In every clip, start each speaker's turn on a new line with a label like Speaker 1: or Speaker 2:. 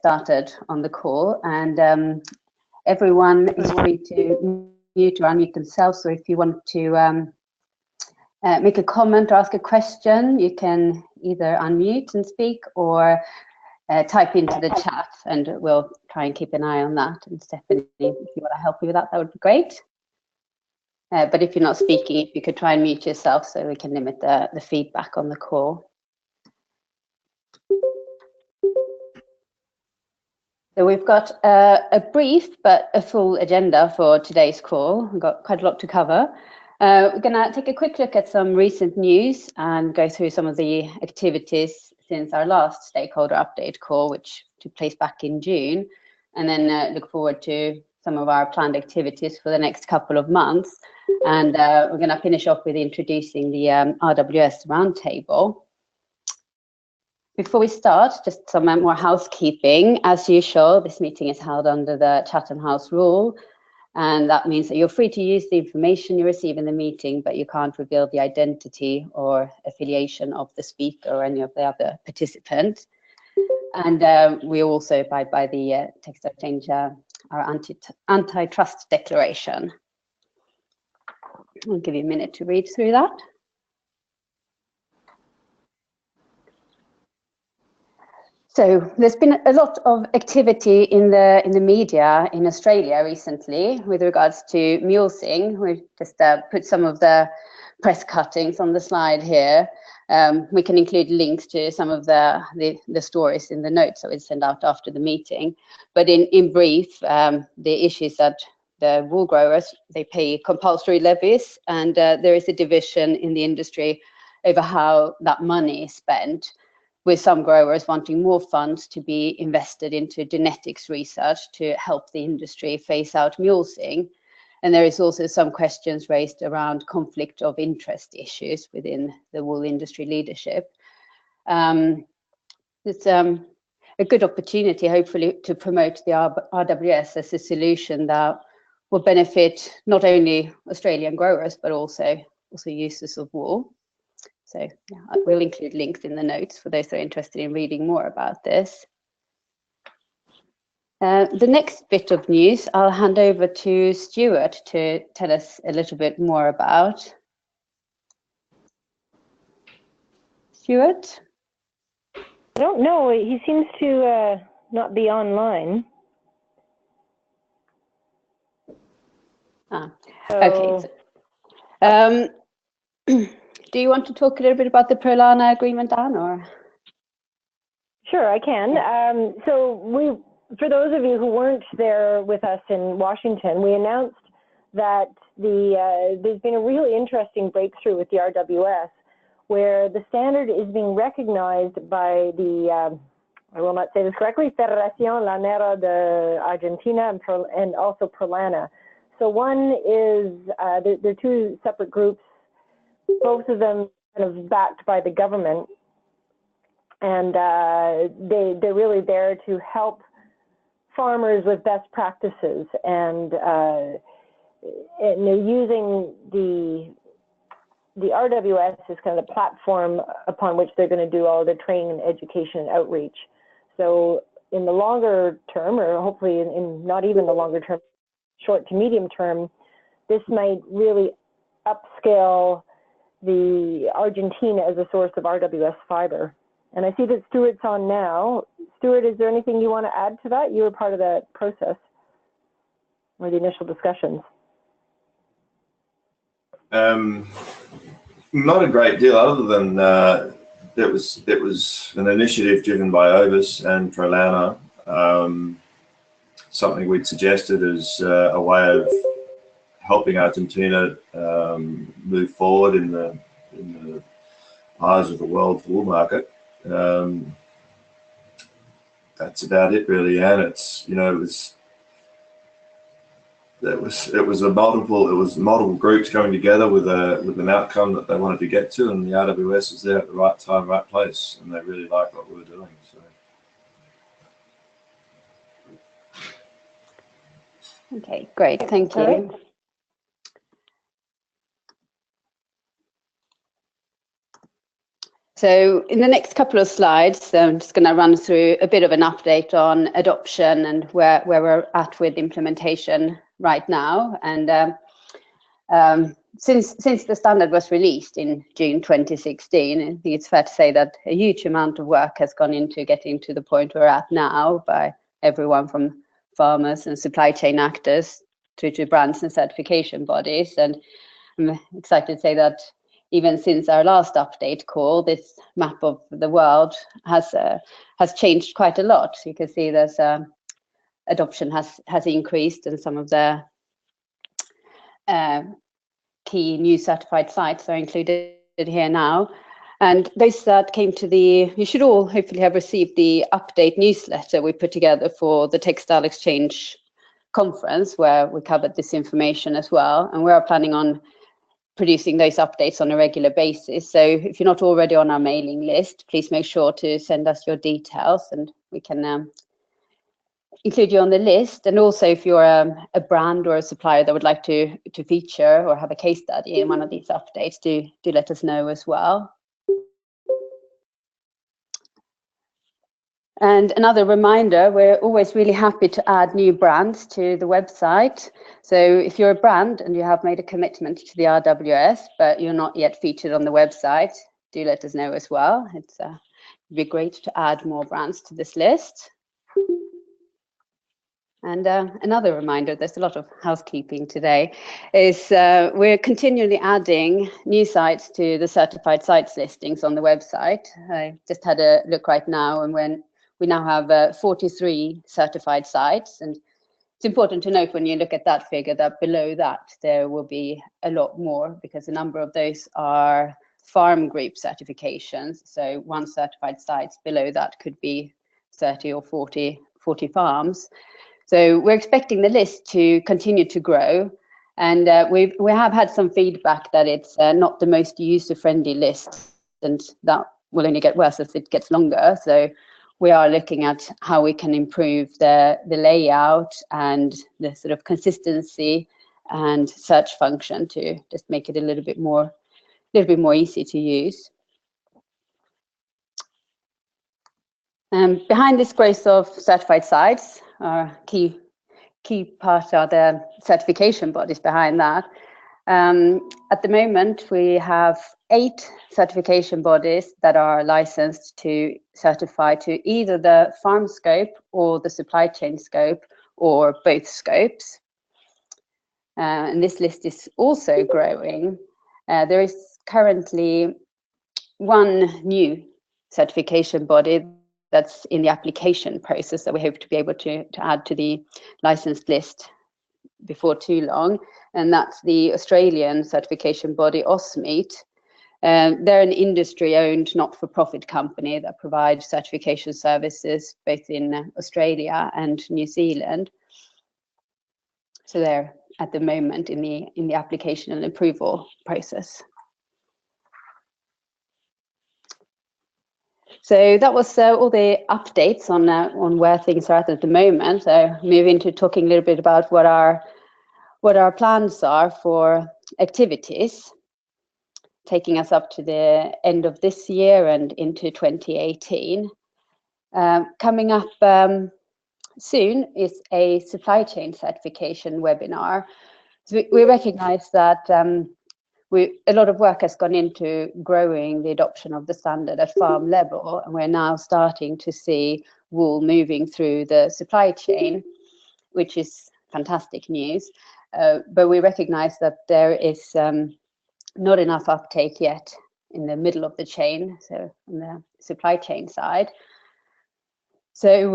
Speaker 1: started on the call, and everyone is free to mute or unmute themselves. So if you want to make a comment or ask a question, you can either unmute and speak or type into the chat, and we'll try and keep an eye on that. And Stephanie, if you want to help me with that, that would be great. But if you're not speaking, if you could try and mute yourself so we can limit the feedback on the call. So we've got a brief but a full agenda for today's call. We've got quite a lot to cover. We're going to take a quick look at some recent news and go through some of the activities since our last stakeholder update call, which took place back in June, and then look forward to some of our planned activities for the next couple of months. And we're going to finish off with introducing the RWS roundtable. Before we start, just some more housekeeping. As usual, this meeting is held under the Chatham House rule, and that means that you're free to use the information you receive in the meeting, but you can't reveal the identity or affiliation of the speaker or any of the other participants. And we also abide by the text exchange, our antitrust declaration. I'll give you a minute to read through that. So there's been a lot of activity in the media in Australia recently with regards to mulesing. We've just put some of the press cuttings on the slide here. We can include links to some of the stories in the notes that we send out after the meeting. But in brief, the issue is that the wool growers, they pay compulsory levies, and there is a division in the industry over how that money is spent, with some growers wanting more funds to be invested into genetics research to help the industry phase out mulesing. And there is also some questions raised around conflict of interest issues within the wool industry leadership. It's a good opportunity, hopefully, to promote the RWS as a solution that will benefit not only Australian growers, but also users of wool. So yeah, we'll include links in the notes for those who are interested in reading more about this. The next bit of news, I'll hand over to Stuart to tell us a little bit more about. Stuart?
Speaker 2: I don't know. He seems to not be online.
Speaker 1: Okay. Do you want to talk a little bit about the Prolana agreement, Anne, or?
Speaker 2: Sure, I can. For those of you who weren't there with us in Washington, we announced that there's been a really interesting breakthrough with the RWS, where the standard is being recognized by the, I will not say this correctly, Federación Lanera de Argentina and also Prolana. So one is, they're two separate groups, both of them kind of backed by the government, and they're really there to help farmers with best practices, and they're using the RWS as kind of the platform upon which they're going to do all the training and education and outreach. So in the longer term, or hopefully in not even the longer term, short to medium term, this might really upscale the Argentina as a source of RWS fiber. And I see that Stuart's on now. Stuart, is there anything you want to add to that? You were part of that process or the initial discussions.
Speaker 3: Not a great deal, other than it was an initiative driven by Ovis and Prolana, something we'd suggested as a way of helping Argentina move forward in the eyes of the world wool market. That's about it, really, Anne. It's, you know, it was multiple groups coming together with an outcome that they wanted to get to, and the RWS was there at the right time, right place, and they really liked what we were doing. So.
Speaker 1: Okay, great, thank you. So in the next couple of slides, I'm just going to run through a bit of an update on adoption and where we're at with implementation right now. And since the standard was released in June 2016, I think it's fair to say that a huge amount of work has gone into getting to the point we're at now by everyone from farmers and supply chain actors to brands and certification bodies. And I'm excited to say that even since our last update call, this map of the world has changed quite a lot. You can see there's adoption has increased, and some of the key new certified sites are included here now. And those that came to you should all hopefully have received the update newsletter we put together for the Textile Exchange conference, where we covered this information as well. And we are planning on producing those updates on a regular basis. So if you're not already on our mailing list, please make sure to send us your details and we can include you on the list. And also if you're a brand or a supplier that would like to feature or have a case study in one of these updates, do let us know as well. And another reminder, we're always really happy to add new brands to the website. So if you're a brand and you have made a commitment to the RWS, but you're not yet featured on the website, do let us know as well. It'd be great to add more brands to this list. And another reminder, there's a lot of housekeeping today, is we're continually adding new sites to the certified sites listings on the website. I just had a look right now, and we now have 43 certified sites, and it's important to note when you look at that figure that below that there will be a lot more, because a number of those are farm group certifications. So one certified sites below that could be 30 or 40 farms. So we're expecting the list to continue to grow, and we have had some feedback that it's not the most user-friendly list, and that will only get worse as it gets longer. So we are looking at how we can improve the layout and the sort of consistency and search function to just make it a little bit more easy to use. Behind this growth of certified sites, our key part are the certification bodies behind that. At the moment, we have 8 certification bodies that are licensed to certify to either the farm scope or the supply chain scope, or both scopes. And this list is also growing. There is currently one new certification body that's in the application process that we hope to be able to add to the licensed list before too long, and that's the Australian certification body, AusMeet. They're an industry-owned not-for-profit company that provides certification services both in Australia and New Zealand. So they're at the moment in the application and approval process. So that was all the updates on where things are at the moment. So move into talking a little bit about what our plans are for activities, taking us up to the end of this year and into 2018. Coming up soon is a supply chain certification webinar. So we recognize that a lot of work has gone into growing the adoption of the standard at farm level, and we're now starting to see wool moving through the supply chain, which is fantastic news. But we recognize that there is not enough uptake yet in the middle of the chain, so on the supply chain side. So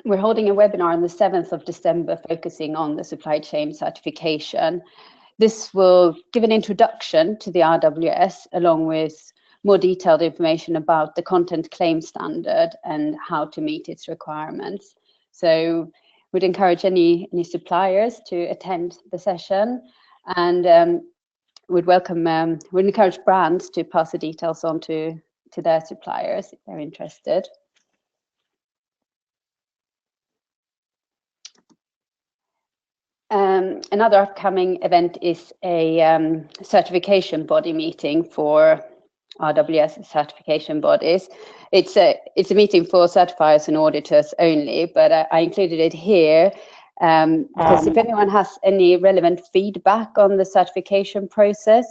Speaker 1: we're holding a webinar on the 7th of December focusing on the supply chain certification. This will give an introduction to the RWS along with more detailed information about the content claim standard and how to meet its requirements. So we'd encourage any suppliers to attend the session, and we'd encourage brands to pass the details on to their suppliers if they're interested. Another upcoming event is a certification body meeting for RWS certification bodies. It's a meeting for certifiers and auditors only, but I included it here because if anyone has any relevant feedback on the certification process,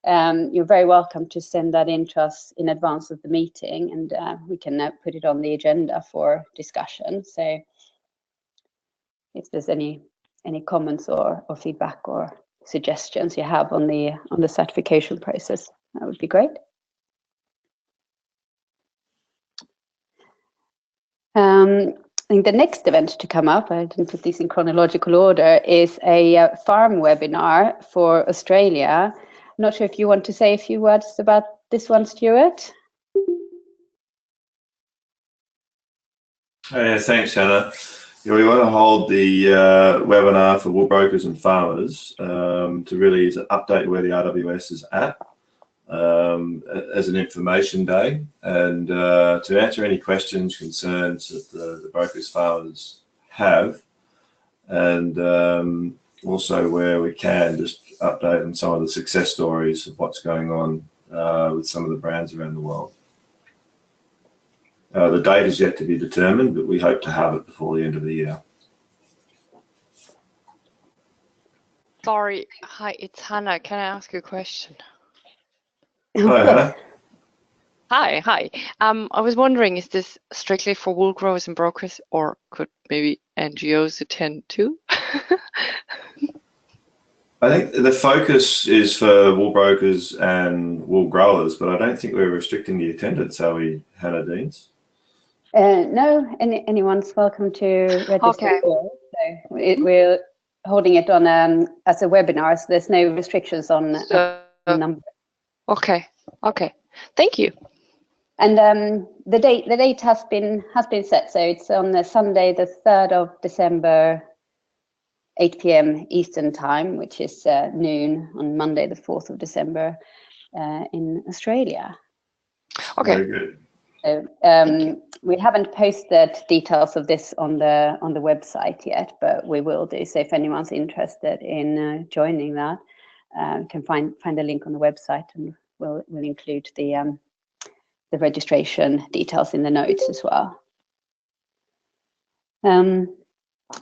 Speaker 1: you're very welcome to send that in to us in advance of the meeting, and we can put it on the agenda for discussion. So if there's any comments or feedback or suggestions you have on the certification process, that would be great. I think the next event to come up, I didn't put these in chronological order, is a farm webinar for Australia. I'm not sure if you want to say a few words about this one, Stuart.
Speaker 3: Yeah, thanks, Hannah. Yeah, we want to hold the webinar for wool brokers and farmers to really update where the RWS is at as an information day, and to answer any questions, concerns that the brokers, farmers have, and also where we can just update on some of the success stories of what's going on with some of the brands around the world. The date is yet to be determined, but we hope to have it before the end of the year.
Speaker 4: Sorry, hi, it's Hannah. Can I ask you a question?
Speaker 3: Hi, Hannah.
Speaker 4: Hi. I was wondering, is this strictly for wool growers and brokers, or could maybe NGOs attend too?
Speaker 3: I think the focus is for wool brokers and wool growers, but I don't think we're restricting the attendance, are we, Hannah Deans?
Speaker 1: No, anyone's welcome to register.
Speaker 4: Okay.
Speaker 1: So we're holding it on as a webinar, so there's no restrictions on number.
Speaker 4: Okay. Thank you.
Speaker 1: And the date has been set, so it's on the Sunday, the 3rd of December, 8 p.m. Eastern time, which is noon on Monday, the 4th of December in Australia.
Speaker 4: Okay.
Speaker 3: Very good.
Speaker 1: So, we haven't posted details of this on the website yet, but we will do. So if anyone's interested in joining that, can find the link on the website, and we'll include the registration details in the notes as well.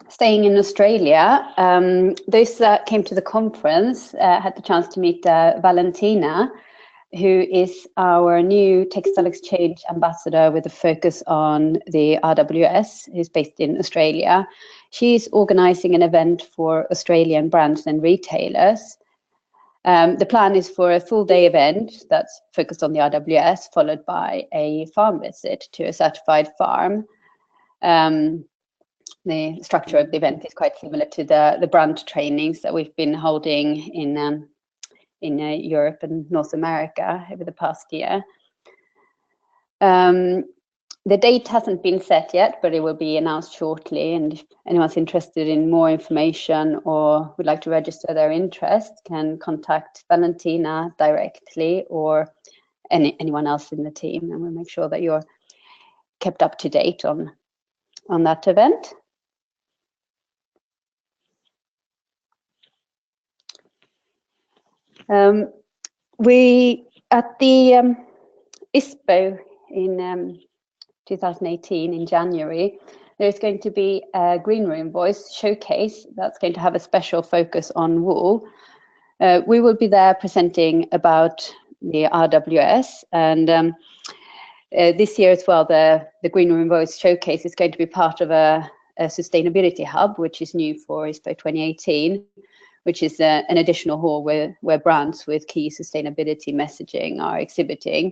Speaker 1: Staying in Australia, those that came to the conference had the chance to meet Valentina, who is our new Textile Exchange ambassador with a focus on the RWS, who's based in Australia. She's organising an event for Australian brands and retailers. The plan is for a full day event that's focused on the RWS, followed by a farm visit to a certified farm. The structure of the event is quite similar to the brand trainings that we've been holding in Europe and North America over the past year. The date hasn't been set yet, but it will be announced shortly, and if anyone's interested in more information or would like to register their interest, can contact Valentina directly or anyone else in the team, and we'll make sure that you're kept up to date on that event. We at the ISPO in 2018 in January, there's going to be a Green Room Voice showcase that's going to have a special focus on wool. We will be there presenting about the RWS, and this year as well, the Green Room Voice showcase is going to be part of a sustainability hub, which is new for ISPO 2018. Which is an additional hall where brands with key sustainability messaging are exhibiting.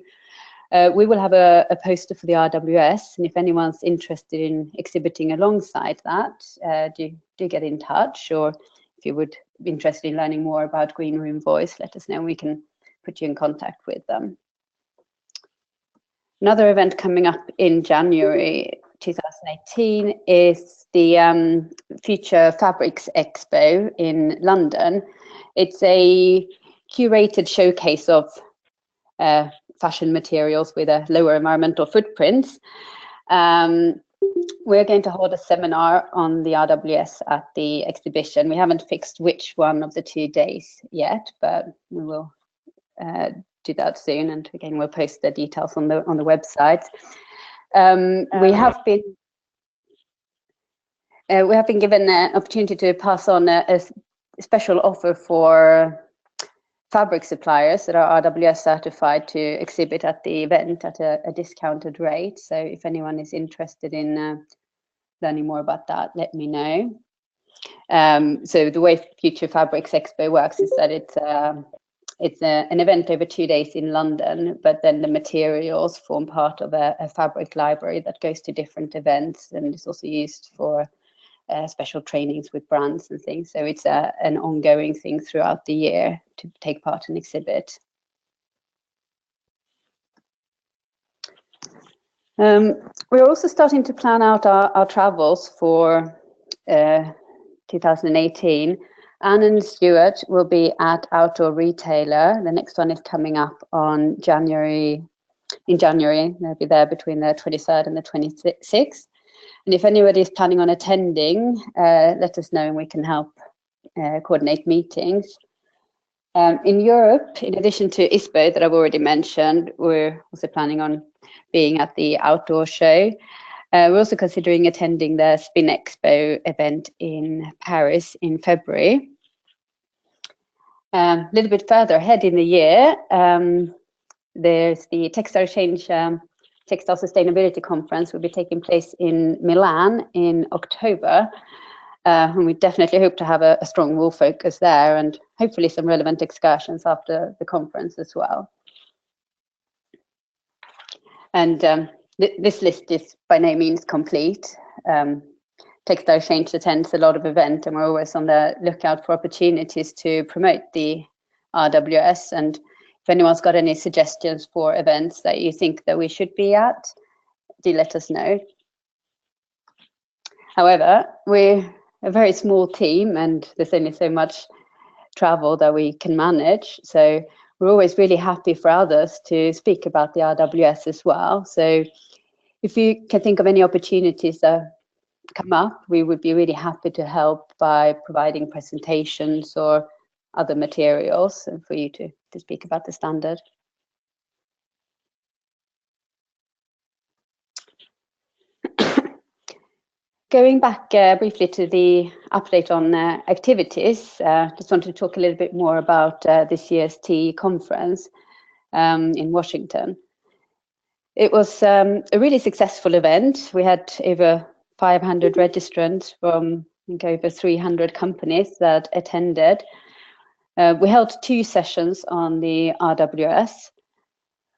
Speaker 1: We will have a poster for the RWS, and if anyone's interested in exhibiting alongside that, do get in touch, or if you would be interested in learning more about Green Room Voice, let us know and we can put you in contact with them. Another event coming up in January 2018 is the Future Fabrics Expo in London. It's a curated showcase of fashion materials with a lower environmental footprint. We're going to hold a seminar on the RWS at the exhibition. We haven't fixed which one of the 2 days yet, but we will do that soon, and again we'll post the details on the website. We have been given an opportunity to pass on a special offer for fabric suppliers that are RWS certified to exhibit at the event at a discounted rate. So if anyone is interested in learning more about that, let me know. So the way Future Fabrics Expo works is that it's an event over 2 days in London, but then the materials form part of a fabric library that goes to different events and is also used for special trainings with brands and things. So it's an ongoing thing throughout the year to take part in exhibit. We're also starting to plan out our travels for 2018. Anne and Stuart will be at Outdoor Retailer. The next one is coming up in January. They'll be there between the 23rd and the 26th. And if anybody is planning on attending, let us know and we can help coordinate meetings. In Europe, in addition to ISPO that I've already mentioned, we're also planning on being at the outdoor show. We're also considering attending the Spin Expo event in Paris in February. A little bit further ahead in the year, there's the Textile Exchange Textile Sustainability Conference will be taking place in Milan in October. And we definitely hope to have a strong wool focus there and hopefully some relevant excursions after the conference as well. And this list is by no means complete. Textile Exchange attends a lot of events and we're always on the lookout for opportunities to promote the RWS. And if anyone's got any suggestions for events that you think that we should be at, do let us know. However, we're a very small team and there's only so much travel that we can manage. So we're always really happy for others to speak about the RWS as well. So if you can think of any opportunities that come up, we would be really happy to help by providing presentations or other materials for you to speak about the standard. Going back briefly to the update on activities, just wanted to talk a little bit more about this year's TE conference in Washington. It was a really successful event. We had over 500 registrants from I think over 300 companies that attended. We held 2 sessions on the RWS.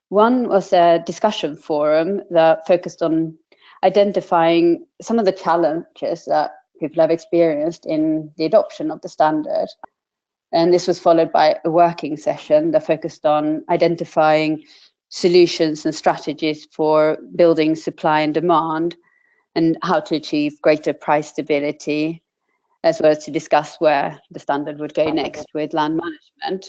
Speaker 1: One was a discussion forum that focused on identifying some of the challenges that people have experienced in the adoption of the standard. And this was followed by a working session that focused on identifying solutions and strategies for building supply and demand and how to achieve greater price stability, as well as to discuss where the standard would go next with land management.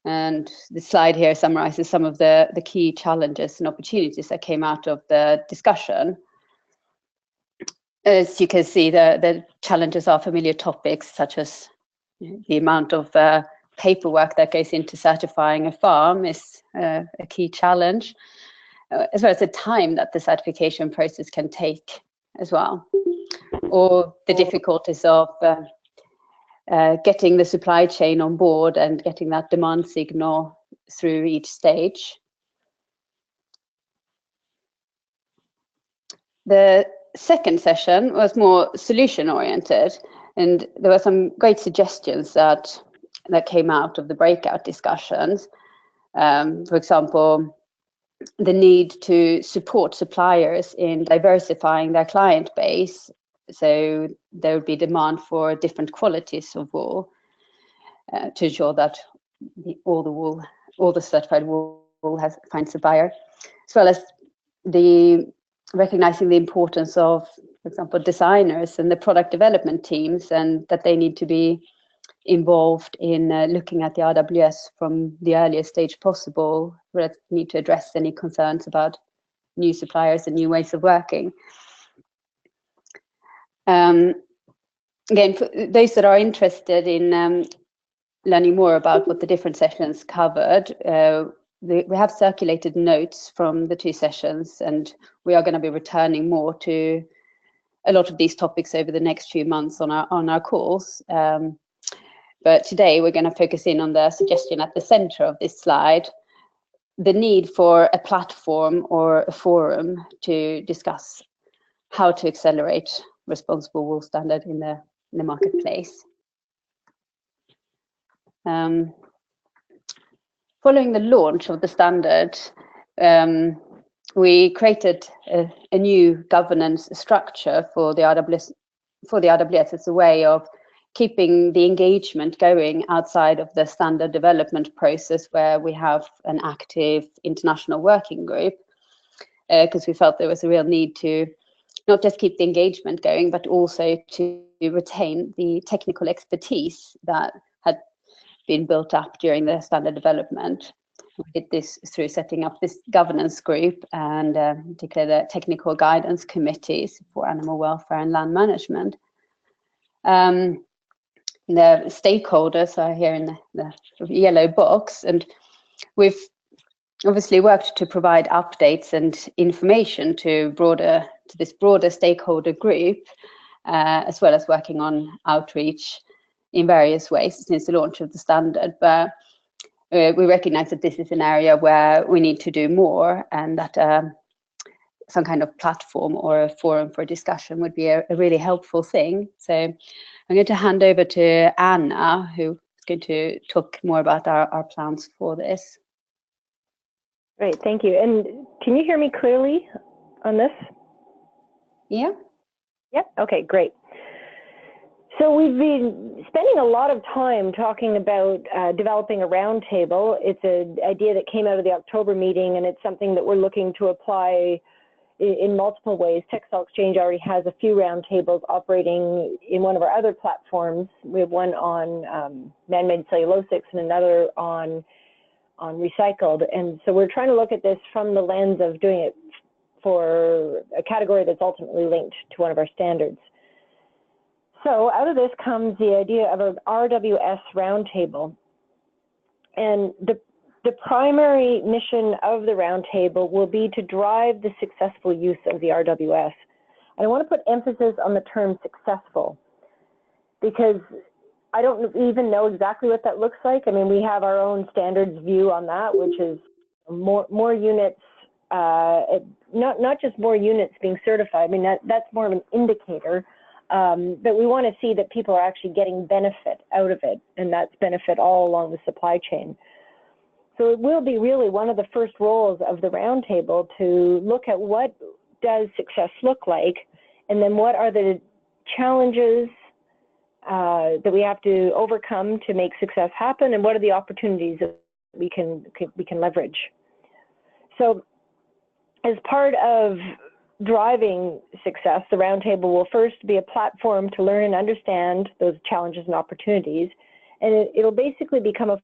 Speaker 1: And the slide here summarizes some of the key challenges and opportunities that came out of the discussion. As you can see, the challenges are familiar topics such as the amount of paperwork that goes into certifying a farm is a key challenge, as well as the time that the certification process can take as well, or the difficulties of getting the supply chain on board and getting that demand signal through each stage. The second session was more solution oriented, and there were some great suggestions that came out of the breakout discussions. For example, the need to support suppliers in diversifying their client base. So there would be demand for different qualities of wool to ensure that all the certified wool finds a buyer, as well as recognizing the importance of, for example, designers and the product development teams, and that they need to be involved in looking at the RWS from the earliest stage possible. We need to address any concerns about new suppliers and new ways of working. Again, for those that are interested in learning more about what the different sessions covered, we have circulated notes from the 2 sessions, and we are going to be returning more to a lot of these topics over the next few months on our calls. But today we're going to focus in on the suggestion at the center of this slide, the need for a platform or a forum to discuss how to accelerate responsible wool standard in the marketplace. Following the launch of the standard, we created a new governance structure for the RWS. It's a way of keeping the engagement going outside of the standard development process, where we have an active international working group, because we felt there was a real need to not just keep the engagement going, but also to retain the technical expertise that had been built up during the standard development. We did this through setting up this governance group and particularly the technical guidance committees for animal welfare and land management. The stakeholders are here in the yellow box, and we've obviously worked to provide updates and information to this broader stakeholder group, as well as working on outreach in various ways since the launch of the standard. But we recognize that this is an area where we need to do more, and that some kind of platform or a forum for discussion would be a really helpful thing. So I'm going to hand over to Anna, who's going to talk more about our plans for this.
Speaker 2: Great, thank you. And can you hear me clearly on this?
Speaker 1: Yeah.
Speaker 2: Yep, okay, great. So we've been spending a lot of time talking about developing a roundtable. It's an idea that came out of the October meeting, and it's something that we're looking to apply in multiple ways. Textile Exchange already has a few roundtables operating in one of our other platforms. We have one on man-made cellulosics and another on recycled. And so we're trying to look at this from the lens of doing it for a category that's ultimately linked to one of our standards. So out of this comes the idea of an RWS roundtable. And the primary mission of the roundtable will be to drive the successful use of the RWS. And I want to put emphasis on the term successful, because I don't even know exactly what that looks like. I mean, we have our own standards view on that, which is more units, not just more units being certified. I mean, that's more of an indicator. But we want to see that people are actually getting benefit out of it, and that's benefit all along the supply chain. So it will be really one of the first roles of the roundtable to look at what does success look like, and then what are the challenges that we have to overcome to make success happen, and what are the opportunities that we can leverage. So as part of driving success, the roundtable will first be a platform to learn and understand those challenges and opportunities, and it'll basically become a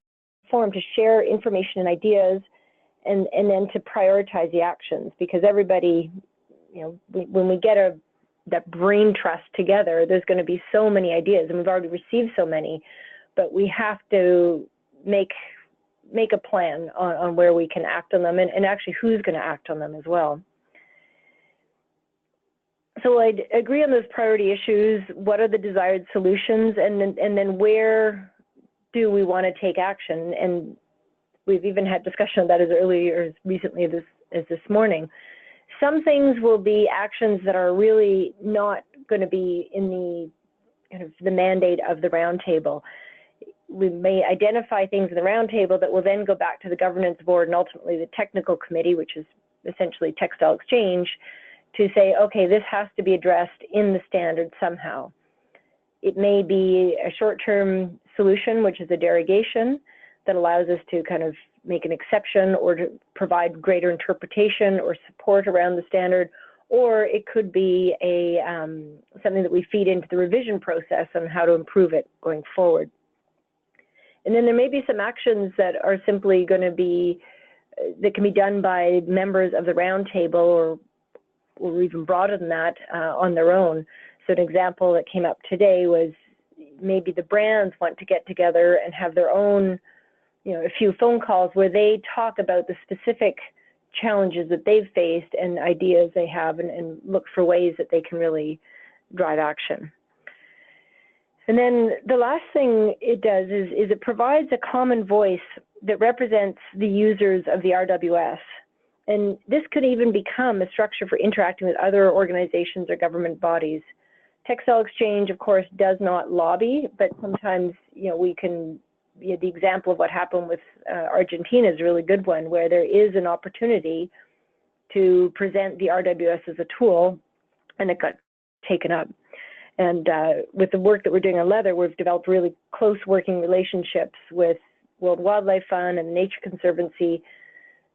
Speaker 2: forum to share information and ideas, and then to prioritize the actions, because everybody, you know, when we get that brain trust together, there's going to be so many ideas, and we've already received so many, but we have to make a plan on where we can act on them, and actually who's going to act on them as well. So I'd agree on those priority issues. What are the desired solutions, and then where do we want to take action? And we've even had discussion of that as early or as recently as this morning. Some things will be actions that are really not going to be in the kind of the mandate of the roundtable. We may identify things in the roundtable that will then go back to the governance board and ultimately the technical committee, which is essentially Textile Exchange, to say, okay, this has to be addressed in the standard somehow. It may be a short-term solution, which is a derogation that allows us to kind of make an exception or to provide greater interpretation or support around the standard, or it could be something that we feed into the revision process on how to improve it going forward. And then there may be some actions that are simply going to be, that can be done by members of the roundtable or even broader than that on their own. So an example that came up today was, maybe the brands want to get together and have their own, a few phone calls where they talk about the specific challenges that they've faced and ideas they have, and look for ways that they can really drive action. And then the last thing it does is it provides a common voice that represents the users of the RWS. And this could even become a structure for interacting with other organizations or government bodies. Textile Exchange, of course, does not lobby, but sometimes, we can, the example of what happened with Argentina is a really good one, where there is an opportunity to present the RWS as a tool, and it got taken up. And with the work that we're doing on leather, we've developed really close working relationships with World Wildlife Fund and the Nature Conservancy.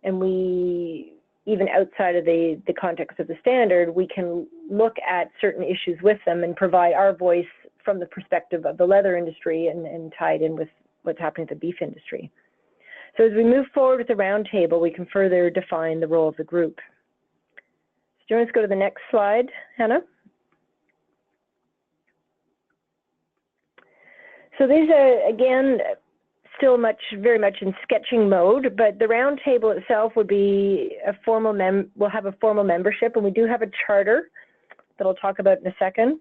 Speaker 2: And we, even outside of the context of the standard, we can look at certain issues with them and provide our voice from the perspective of the leather industry and tie it in with what's happening to the beef industry. So as we move forward with the roundtable, we can further define the role of the group. So do you want us to go to the next slide, Hannah? So these are, again, still very much in sketching mode, but the roundtable itself would be a formal we'll have a formal membership, and we do have a charter that I'll talk about in a second.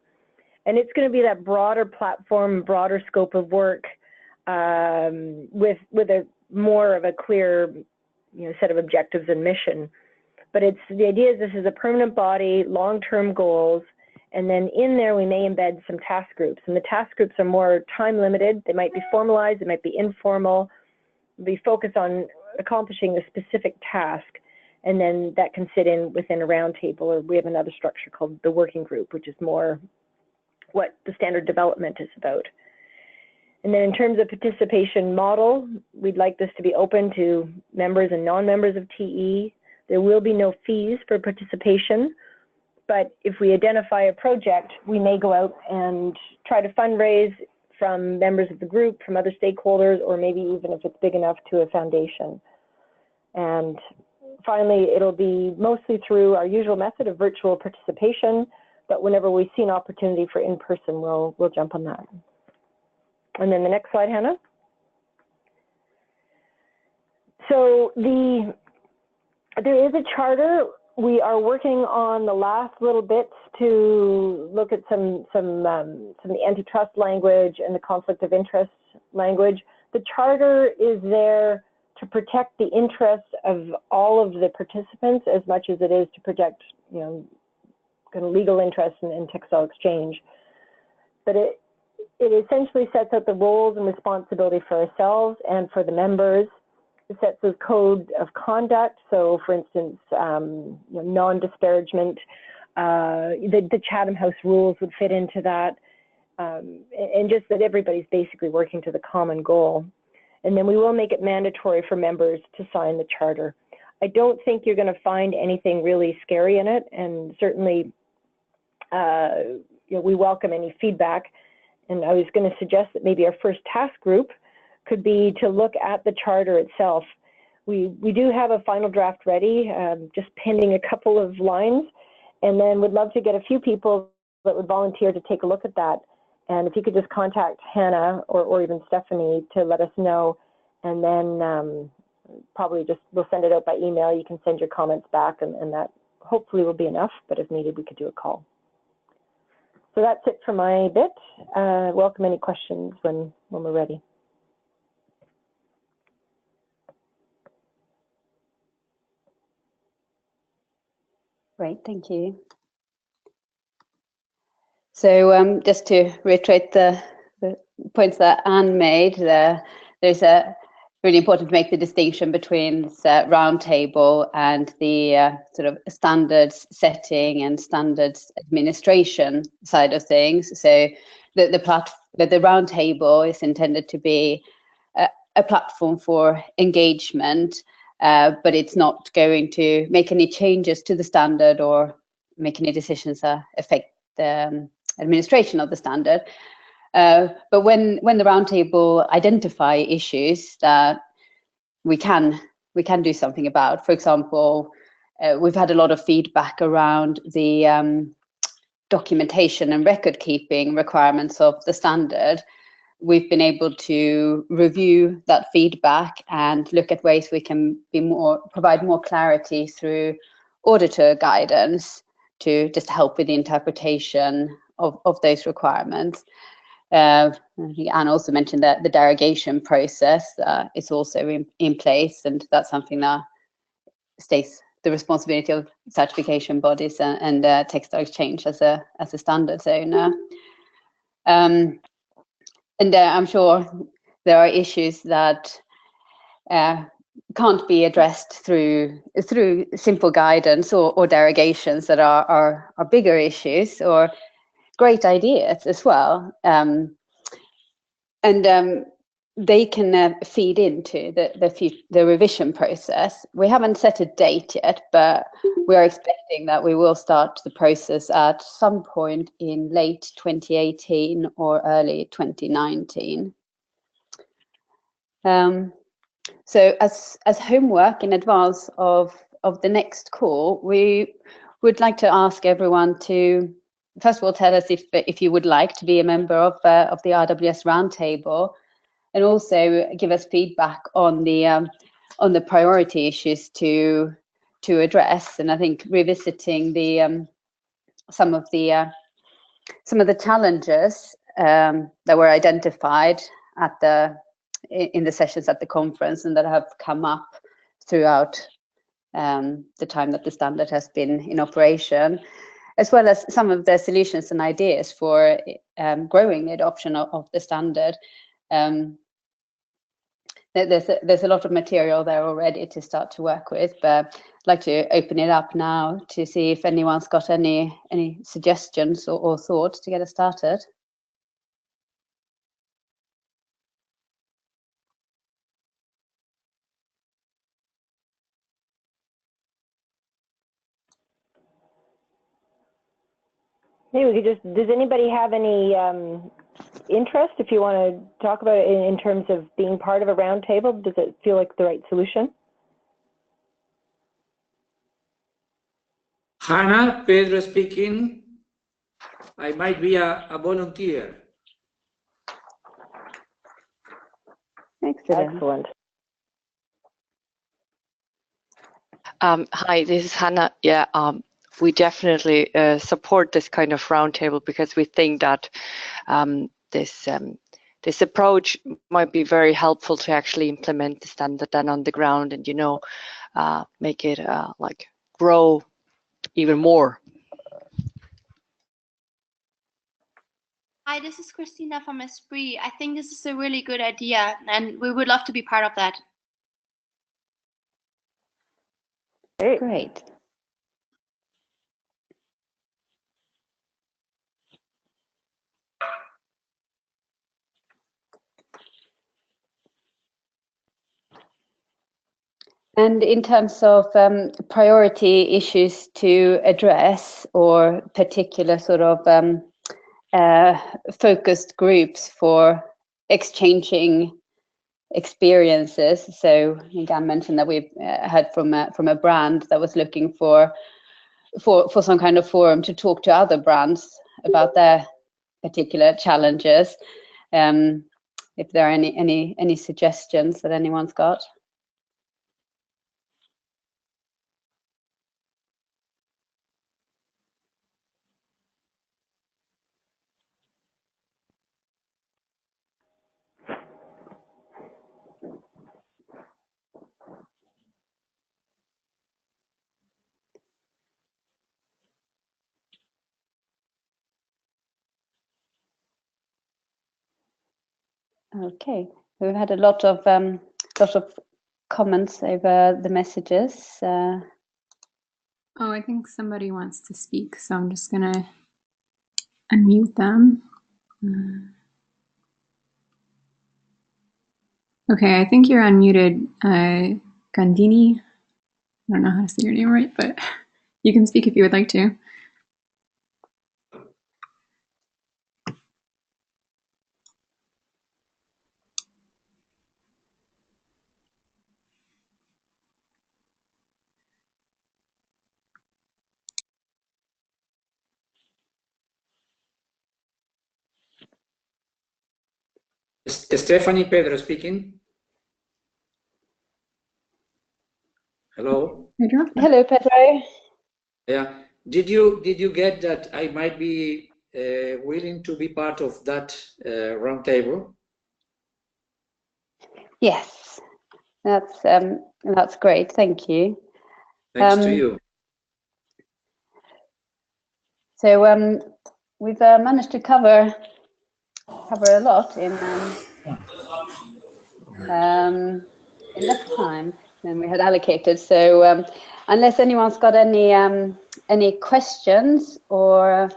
Speaker 2: And it's going to be that broader platform, broader scope of work, with a more of a clear, set of objectives and mission. But the idea is this is a permanent body, long-term goals, and then in there we may embed some task groups. And the task groups are more time limited. They might be formalized, they might be informal. We focus on accomplishing a specific task, and then that can sit within a roundtable, or we have another structure called the working group, which is more what the standard development is about. And then in terms of participation model, we'd like this to be open to members and non-members of TE. There will be no fees for participation, but if we identify a project, we may go out and try to fundraise from members of the group, from other stakeholders, or maybe even if it's big enough, to a foundation. And finally, it'll be mostly through our usual method of virtual participation, but whenever we see an opportunity for in-person, we'll jump on that. And then the next slide, Hannah. So there is a charter. We are working on the last little bits to look at some of the antitrust language and the conflict of interest language. The charter is there to protect the interests of all of the participants as much as it is to protect, kind of legal interests in Textile Exchange. But it essentially sets out the roles and responsibility for ourselves and for the members. It sets a code of conduct. So, for instance, non-disparagement. The Chatham House rules would fit into that, and just that everybody's basically working to the common goal. And then we will make it mandatory for members to sign the charter. I don't think you're going to find anything really scary in it, and certainly, we welcome any feedback. And I was going to suggest that maybe our first task group could be to look at the charter itself. We do have a final draft ready, just pending a couple of lines, and then would love to get a few people that would volunteer to take a look at that. And if you could just contact Hannah or even Stephanie to let us know, and then probably we'll send it out by email. You can send your comments back, and that hopefully will be enough, but if needed, we could do a call. So that's it for my bit. Welcome any questions when we're ready.
Speaker 1: Great, thank you. So just to reiterate the points that Anne made, there's a really important to make the distinction between the roundtable and the sort of standards setting and standards administration side of things. So the roundtable is intended to be a platform for engagement, but it's not going to make any changes to the standard or make any decisions that affect the administration of the standard. But when the roundtable identify issues that we can do something about, for example, we've had a lot of feedback around the documentation and record keeping requirements of the standard, we've been able to review that feedback and look at ways we can provide more clarity through auditor guidance to just help with the interpretation of those requirements. Anne also mentioned that the derogation process is also in place, and that's something that stays the responsibility of certification bodies and Textile Exchange as a standards owner. And I'm sure there are issues that can't be addressed through simple guidance or derogations that are bigger issues or great ideas as well. They can feed into the revision process. We haven't set a date yet, but we are expecting that we will start the process at some point in late 2018 or early 2019. So as homework in advance of the next call, we would like to ask everyone to first of all tell us if you would like to be a member of the RWS Roundtable, and also give us feedback on the priority issues to address. And I think revisiting some of the challenges that were identified in the sessions at the conference and that have come up throughout the time that the standard has been in operation, as well as some of the solutions and ideas for growing the adoption of the standard. There's a lot of material there already to start to work with, but I'd like to open it up now to see if anyone's got any suggestions or thoughts to get us started.
Speaker 2: Maybe we could just, does anybody have any interest, if you want to talk about it in terms of being part of a roundtable? Does it feel like the right solution?
Speaker 5: Hannah, Pedro speaking. I might be a volunteer.
Speaker 2: Excellent.
Speaker 4: Hi, this is Hannah. Yeah, we definitely support this kind of roundtable because we think that this approach might be very helpful to actually implement the standard then on the ground and, you know, make it like grow even more.
Speaker 6: Hi, this is Christina from Esprit. I think this is a really good idea, and we would love to be part of that.
Speaker 1: Great. And in terms of priority issues to address or particular sort of focused groups for exchanging experiences. So again, mentioned that we've heard from a brand that was looking for some kind of forum to talk to other brands about their particular challenges. If there are any suggestions that anyone's got. Okay, we've had a lot of comments over the messages.
Speaker 7: Oh, I think somebody wants to speak, so I'm just gonna unmute them. Okay, I think you're unmuted, Gandini. I don't know how to say your name right, but you can speak if you would like to.
Speaker 5: Stephanie Pedro speaking. Hello.
Speaker 7: Pedro?
Speaker 1: Hello, Pedro.
Speaker 5: Yeah. Did you get that I might be willing to be part of that roundtable?
Speaker 1: Yes, that's great. Thank you.
Speaker 5: Thanks to you.
Speaker 1: So we've managed to cover a lot in less time than we had allocated. So unless anyone's got any questions or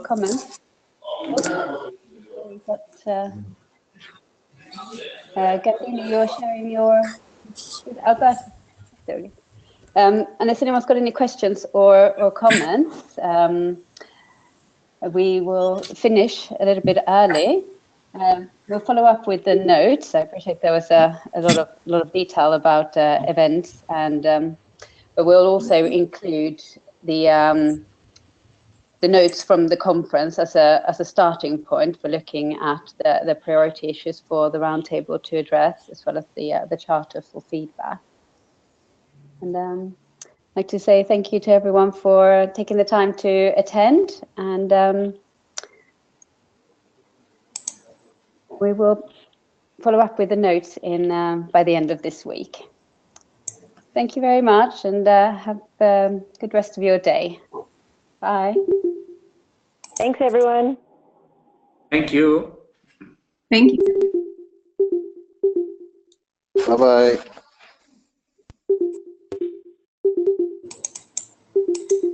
Speaker 1: comments, Gabina, you're sharing your. There we go. Unless anyone's got any questions or comments, we will finish a little bit early. We'll follow up with the notes. I appreciate there was a lot of detail about events, and but we'll also include the notes from the conference as a starting point for looking at the priority issues for the roundtable to address, as well as the charter for feedback. And I'd like to say thank you to everyone for taking the time to attend, and we will follow up with the notes by the end of this week. Thank you very much, and have a good rest of your day. Bye.
Speaker 2: Thanks, everyone.
Speaker 5: Thank you.
Speaker 7: Thank you.
Speaker 3: Bye-bye.